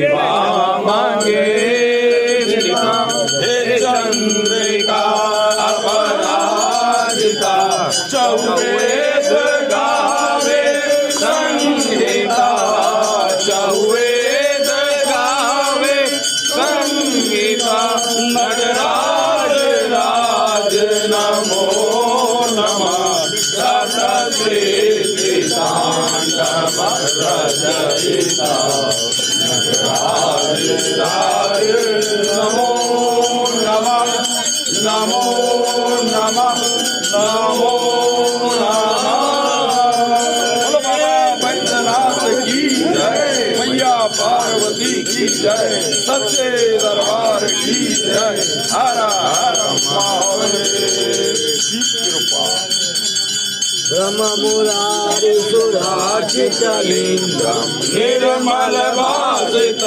मांगे हे चंद्रिका अपराजिता चौवेद गावे संगीता चौवेद गावे संगीता नटराज राज नमो नमः सतश्री रजयिता राज राज नमो नमः नमो नमः नमो नमः। बोलो बाबा बैद्यनाथ की जय, मैया पार्वती की जय, सच्चे दरबार की जय। हर हर महादेव की कृपा। ब्रह्म मुरारी सुरार्चित लिंगम निर्मल भासित